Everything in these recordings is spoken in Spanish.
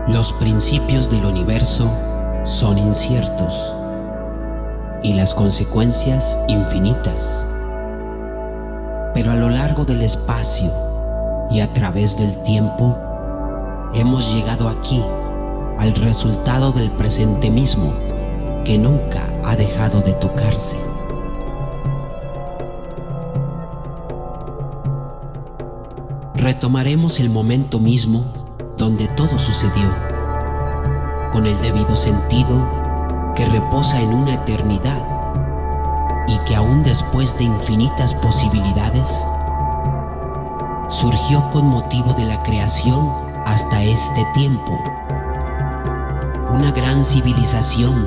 Los principios del universo son inciertos y las consecuencias infinitas. Pero a lo largo del espacio y a través del tiempo, hemos llegado aquí, al resultado del presente mismo, que nunca ha dejado de tocarse. Retomaremos el momento mismo donde todo sucedió, con el debido sentido que reposa en una eternidad y que aún después de infinitas posibilidades, surgió con motivo de la creación hasta este tiempo. Una gran civilización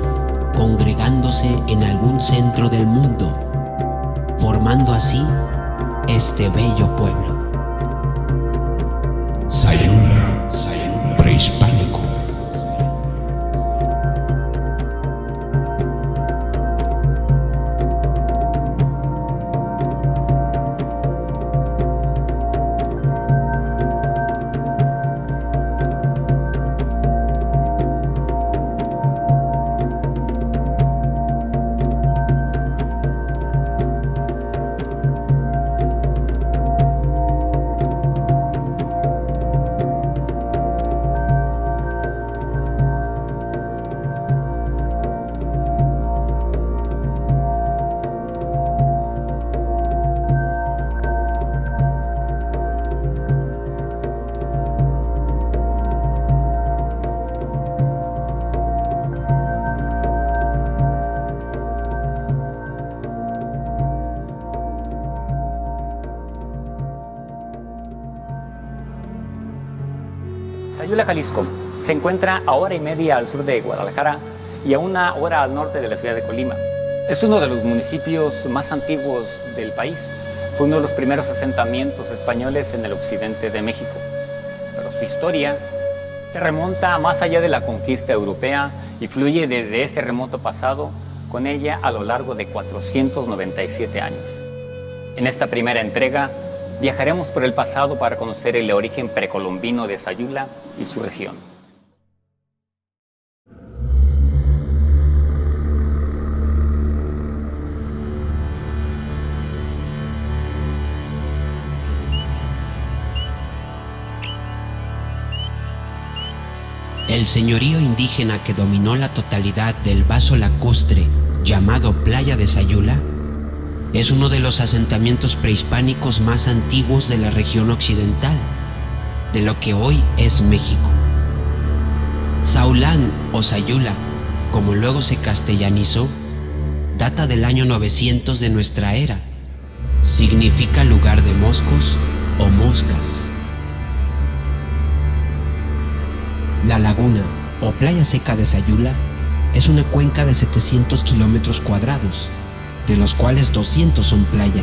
congregándose en algún centro del mundo, formando así este bello pueblo. Sayula, prehispánico. Sayula, Jalisco, se encuentra a hora y media al sur de Guadalajara y a 1 hora al norte de la ciudad de Colima. Es uno de los municipios más antiguos del país. Fue uno de los primeros asentamientos españoles en el occidente de México. Pero su historia se remonta más allá de la conquista europea y fluye desde ese remoto pasado con ella a lo largo de 497 años. En esta primera entrega, viajaremos por el pasado para conocer el origen precolombino de Sayula y su región. El señorío indígena que dominó la totalidad del vaso lacustre llamado Playa de Sayula es uno de los asentamientos prehispánicos más antiguos de la región occidental, de lo que hoy es México. Saulán o Sayula, como luego se castellanizó, data del año 900 de nuestra era. Significa lugar de moscos o moscas. La laguna o playa seca de Sayula es una cuenca de 700 kilómetros cuadrados, de los cuales 200 son playa.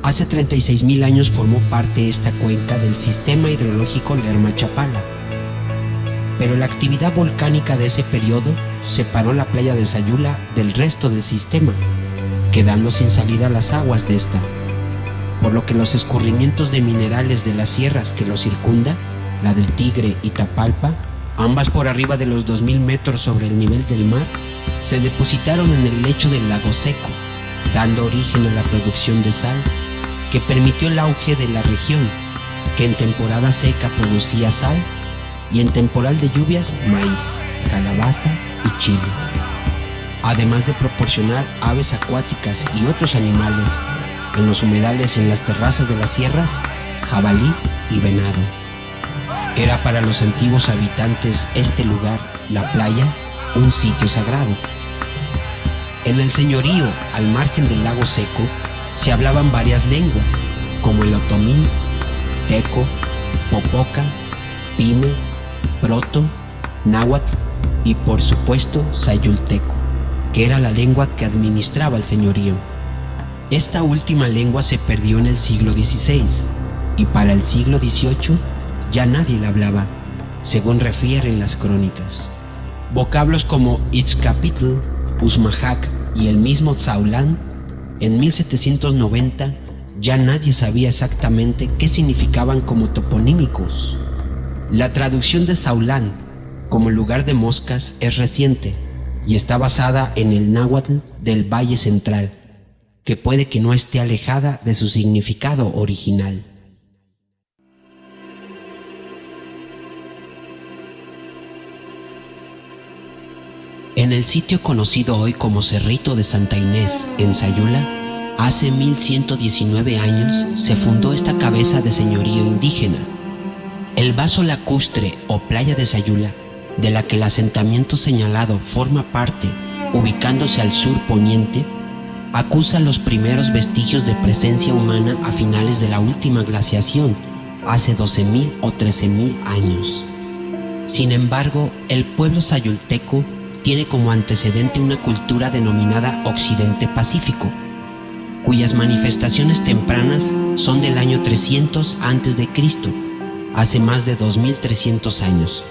Hace 36,000 años formó parte esta cuenca del sistema hidrológico Lerma-Chapala, pero la actividad volcánica de ese periodo separó la playa de Sayula del resto del sistema, quedando sin salida las aguas de esta, por lo que los escurrimientos de minerales de las sierras que lo circunda, la del Tigre y Tapalpa, ambas por arriba de los 2,000 metros sobre el nivel del mar, se depositaron en el lecho del lago seco, dando origen a la producción de sal que permitió el auge de la región, que en temporada seca producía sal y en temporal de lluvias maíz, calabaza y chile, además de proporcionar aves acuáticas y otros animales en los humedales y en las terrazas de las sierras, jabalí y venado. Era para los antiguos habitantes este lugar, la playa, un sitio sagrado. En el señorío, al margen del lago seco, se hablaban varias lenguas, como el otomí, teco, popoca, pime, proto, náhuatl y por supuesto sayulteco, que era la lengua que administraba el señorío. Esta última lengua se perdió en el siglo XVI y para el siglo XVIII ya nadie la hablaba, según refieren las crónicas. Vocablos como Itzcapitl, Usmajac y el mismo Saulán, en 1790 ya nadie sabía exactamente qué significaban como toponímicos. La traducción de Saulán como lugar de moscas es reciente y está basada en el náhuatl del Valle Central, que puede que no esté alejada de su significado original. En el sitio conocido hoy como Cerrito de Santa Inés, en Sayula, hace 1119 años se fundó esta cabeza de señorío indígena. El vaso lacustre o playa de Sayula, de la que el asentamiento señalado forma parte, ubicándose al sur poniente, acusa los primeros vestigios de presencia humana a finales de la última glaciación, hace 12.000 o 13.000 años. Sin embargo, el pueblo sayulteco tiene como antecedente una cultura denominada Occidente Pacífico, cuyas manifestaciones tempranas son del año 300 a.C., hace más de 2.300 años.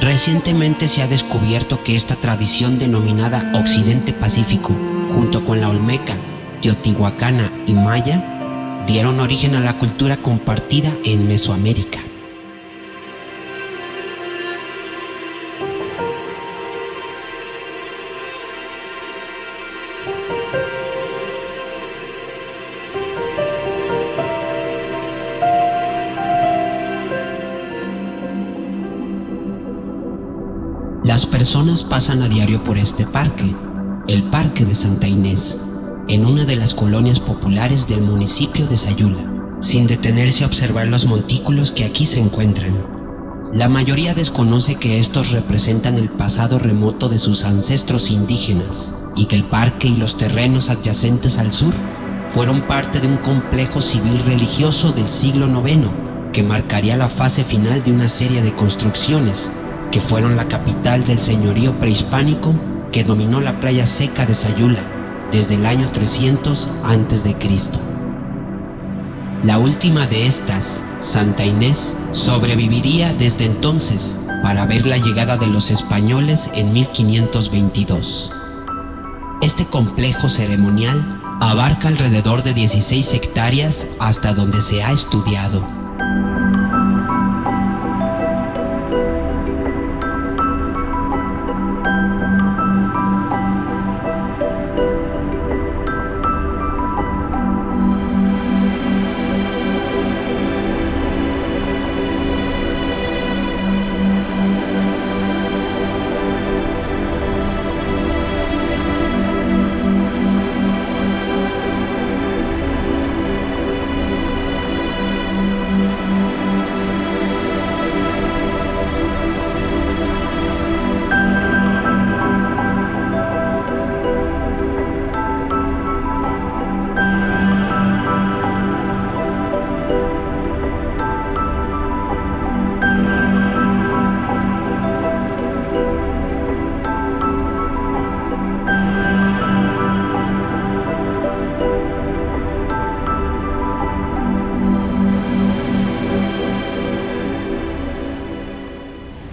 Recientemente se ha descubierto que esta tradición denominada Occidente Pacífico, junto con la olmeca, teotihuacana y maya, dieron origen a la cultura compartida en Mesoamérica. Las personas pasan a diario por este parque, el Parque de Santa Inés, en una de las colonias populares del municipio de Sayula, sin detenerse a observar los montículos que aquí se encuentran. La mayoría desconoce que estos representan el pasado remoto de sus ancestros indígenas y que el parque y los terrenos adyacentes al sur fueron parte de un complejo civil religioso del siglo IX que marcaría la fase final de una serie de construcciones que fueron la capital del señorío prehispánico que dominó la playa seca de Sayula desde el año 300 a.C. La última de estas, Santa Inés, sobreviviría desde entonces para ver la llegada de los españoles en 1522. Este complejo ceremonial abarca alrededor de 16 hectáreas hasta donde se ha estudiado.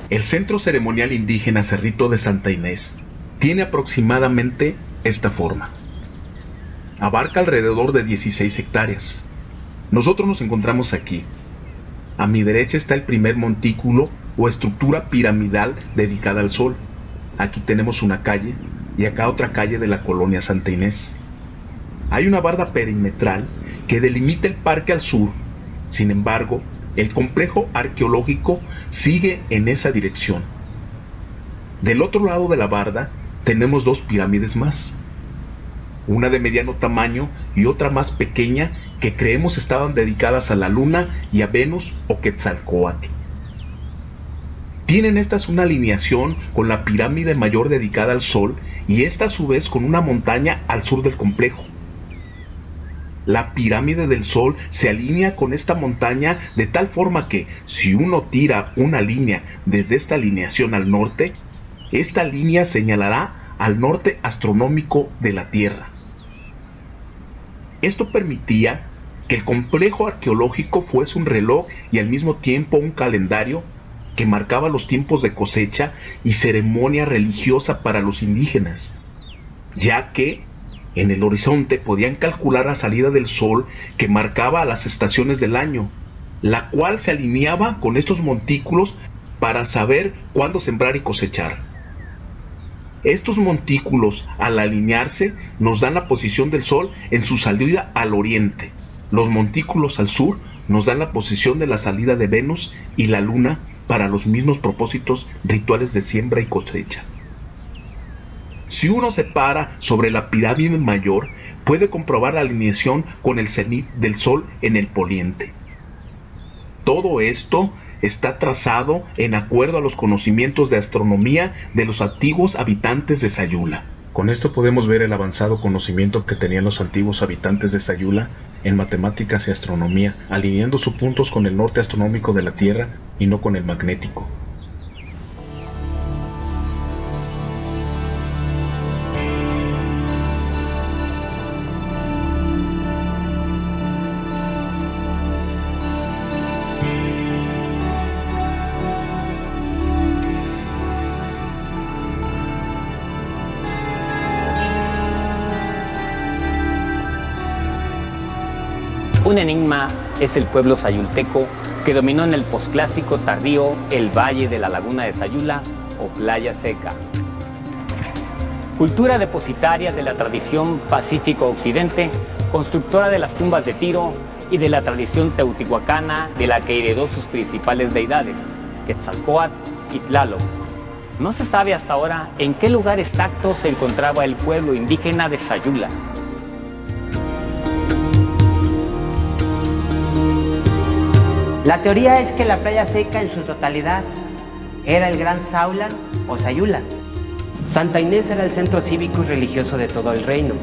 El centro ceremonial indígena Cerrito de Santa Inés tiene aproximadamente esta forma. Abarca alrededor de 16 hectáreas. Nosotros nos encontramos aquí. A mi derecha está el primer montículo o estructura piramidal dedicada al sol. Aquí tenemos una calle y acá otra calle de la colonia Santa Inés. Hay una barda perimetral que delimita el parque al sur. Sin embargo, el complejo arqueológico sigue en esa dirección. Del otro lado de la barda tenemos dos pirámides más. Una de mediano tamaño y otra más pequeña que creemos estaban dedicadas a la luna y a Venus o Quetzalcóatl. Tienen estas una alineación con la pirámide mayor dedicada al sol y esta a su vez con una montaña al sur del complejo. La pirámide del Sol se alinea con esta montaña de tal forma que si uno tira una línea desde esta alineación al norte, esta línea señalará al norte astronómico de la Tierra. Esto permitía que el complejo arqueológico fuese un reloj y al mismo tiempo un calendario que marcaba los tiempos de cosecha y ceremonia religiosa para los indígenas, ya que en el horizonte podían calcular la salida del sol que marcaba las estaciones del año, la cual se alineaba con estos montículos para saber cuándo sembrar y cosechar. Estos montículos, al alinearse, nos dan la posición del Sol en su salida al oriente. Los montículos al sur nos dan la posición de la salida de Venus y la Luna para los mismos propósitos rituales de siembra y cosecha. Si uno se para sobre la pirámide mayor, puede comprobar la alineación con el cenit del Sol en el poniente. Todo esto está trazado en acuerdo a los conocimientos de astronomía de los antiguos habitantes de Sayula. Con esto podemos ver el avanzado conocimiento que tenían los antiguos habitantes de Sayula en matemáticas y astronomía, alineando sus puntos con el norte astronómico de la Tierra y no con el magnético. Un enigma es el pueblo sayulteco que dominó en el posclásico tardío el valle de la laguna de Sayula o Playa Seca. Cultura depositaria de la tradición pacífico-occidente, constructora de las tumbas de Tiro y de la tradición teotihuacana de la que heredó sus principales deidades, Quetzalcóatl y Tlaloc. No se sabe hasta ahora en qué lugar exacto se encontraba el pueblo indígena de Sayula. La teoría es que la Playa Seca en su totalidad era el Gran Saulan o Sayula. Santa Inés era el centro cívico y religioso de todo el reino,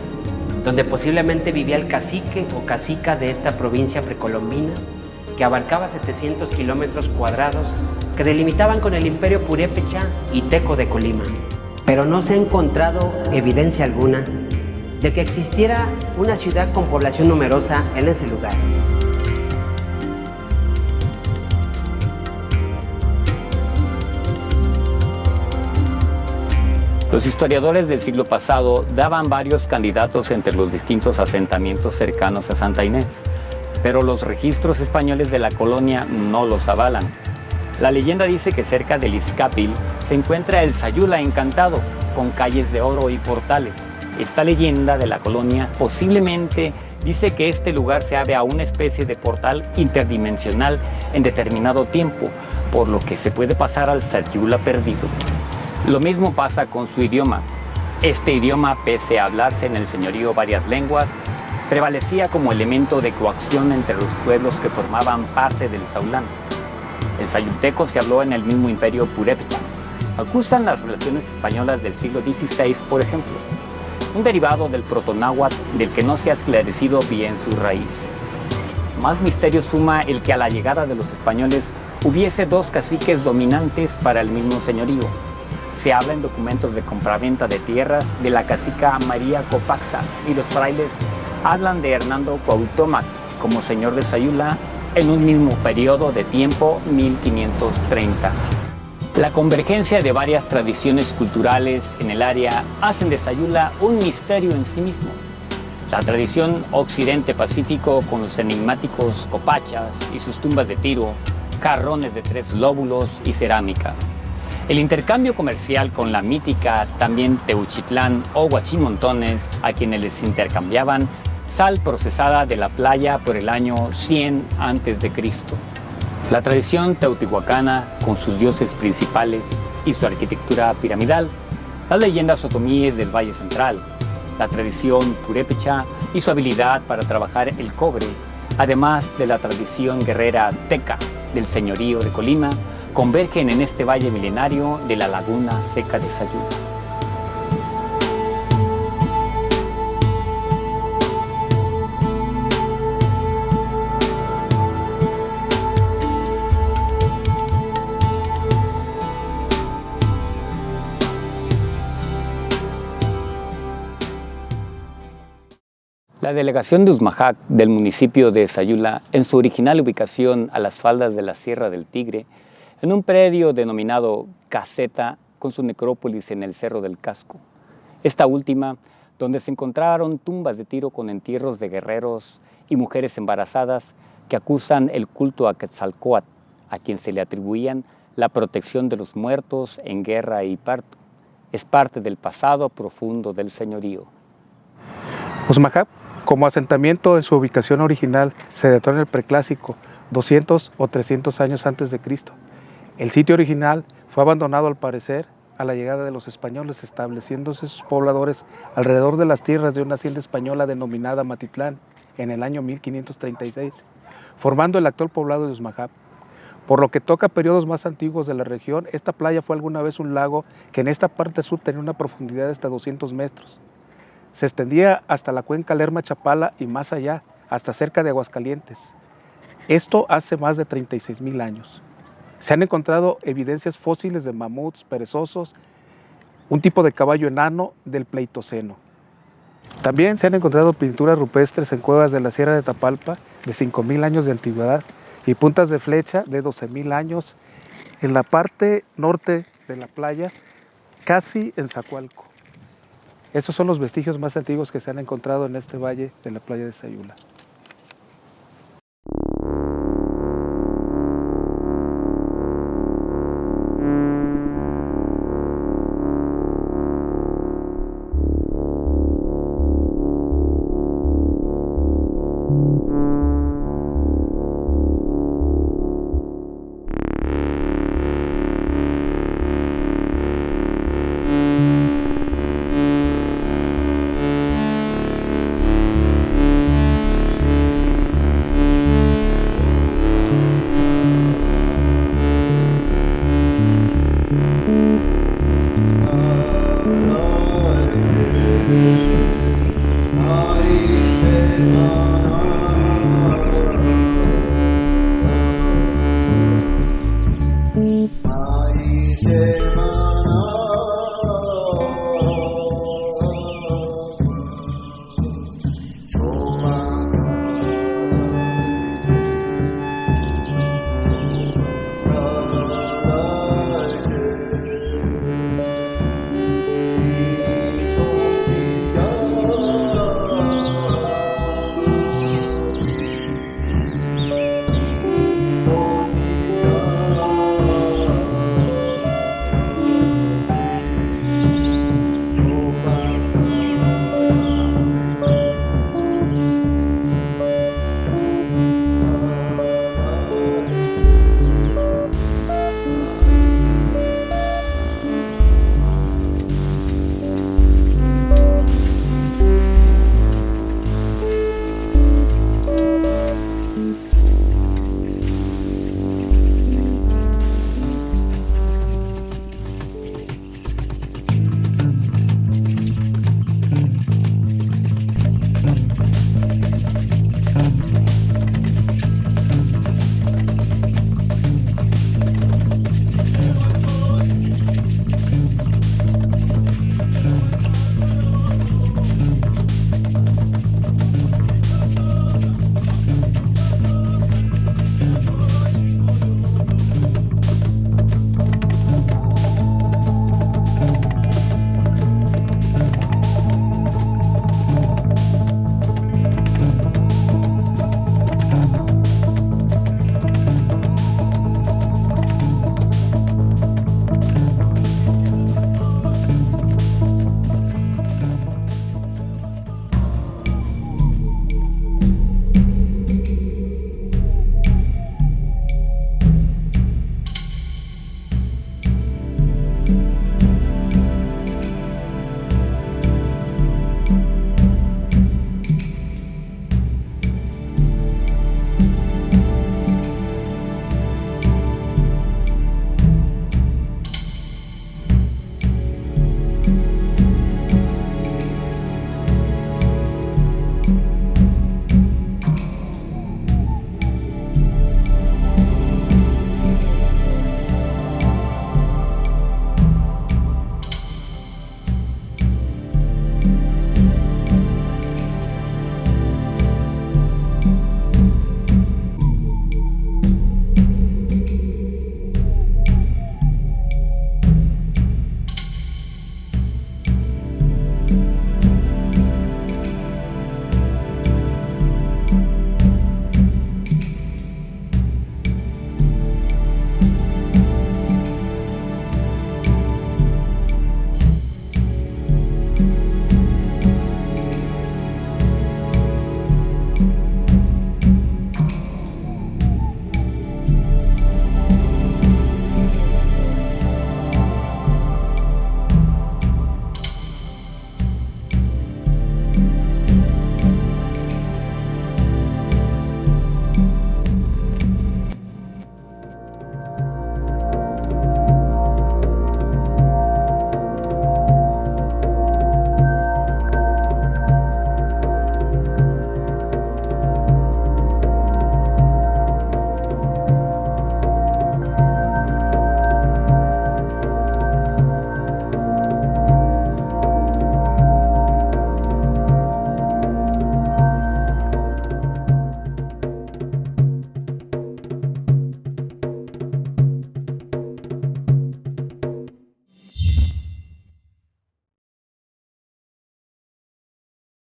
donde posiblemente vivía el cacique o cacica de esta provincia precolombina, que abarcaba 700 kilómetros cuadrados que delimitaban con el imperio purépecha y teco de Colima. Pero no se ha encontrado evidencia alguna de que existiera una ciudad con población numerosa en ese lugar. Los historiadores del siglo pasado daban varios candidatos entre los distintos asentamientos cercanos a Santa Inés, pero los registros españoles de la colonia no los avalan. La leyenda dice que cerca del Izcápil se encuentra el Sayula encantado, con calles de oro y portales. Esta leyenda de la colonia posiblemente dice que este lugar se abre a una especie de portal interdimensional en determinado tiempo, por lo que se puede pasar al Sayula perdido. Lo mismo pasa con su idioma. Este idioma, pese a hablarse en el señorío varias lenguas, prevalecía como elemento de coacción entre los pueblos que formaban parte del Saulán. El sayulteco se habló en el mismo imperio purépecha. Acusan las relaciones españolas del siglo XVI, por ejemplo, un derivado del protonáhuatl del que no se ha esclarecido bien su raíz. Más misterio suma el que a la llegada de los españoles hubiese dos caciques dominantes para el mismo señorío. Se habla en documentos de compraventa de tierras de la cacica María Copaxa y los frailes hablan de Hernando Cuauhtémoc como señor de Sayula en un mismo periodo de tiempo, 1530. La convergencia de varias tradiciones culturales en el área hacen de Sayula un misterio en sí mismo. La tradición occidente-pacífico con los enigmáticos copachas y sus tumbas de Tiro, jarrones de 3 lóbulos y cerámica. El intercambio comercial con la mítica también Teuchitlán o Huachimontones, a quienes les intercambiaban sal procesada de la playa por el año 100 a.C. La tradición teotihuacana con sus dioses principales y su arquitectura piramidal, las leyendas otomíes del Valle Central, la tradición purépecha y su habilidad para trabajar el cobre, además de la tradición guerrera teca del señorío de Colima, convergen en este valle milenario de la laguna seca de Sayula. La delegación de Usmajac del municipio de Sayula, en su original ubicación a las faldas de la Sierra del Tigre, en un predio denominado Caseta, con su necrópolis en el Cerro del Casco. Esta última, donde se encontraron tumbas de Tiro con entierros de guerreros y mujeres embarazadas, que acusan el culto a Quetzalcóatl, a quien se le atribuían la protección de los muertos en guerra y parto. Es parte del pasado profundo del señorío. Usmajap, como asentamiento en su ubicación original, se dató en el preclásico, 200 o 300 años antes de Cristo. El sitio original fue abandonado al parecer a la llegada de los españoles, estableciéndose sus pobladores alrededor de las tierras de una hacienda española denominada Matitlán en el año 1536, formando el actual poblado de Usmajap. Por lo que toca a periodos más antiguos de la región, esta playa fue alguna vez un lago que en esta parte sur tenía una profundidad de hasta 200 metros. Se extendía hasta la cuenca Lerma-Chapala y más allá, hasta cerca de Aguascalientes. Esto hace más de 36,000 años. Se han encontrado evidencias fósiles de mamuts, perezosos, un tipo de caballo enano del Pleistoceno. También se han encontrado pinturas rupestres en cuevas de la Sierra de Tapalpa de 5,000 años de antigüedad y puntas de flecha de 12,000 años en la parte norte de la playa, casi en Zacualco. Esos son los vestigios más antiguos que se han encontrado en este valle de la playa de Sayula.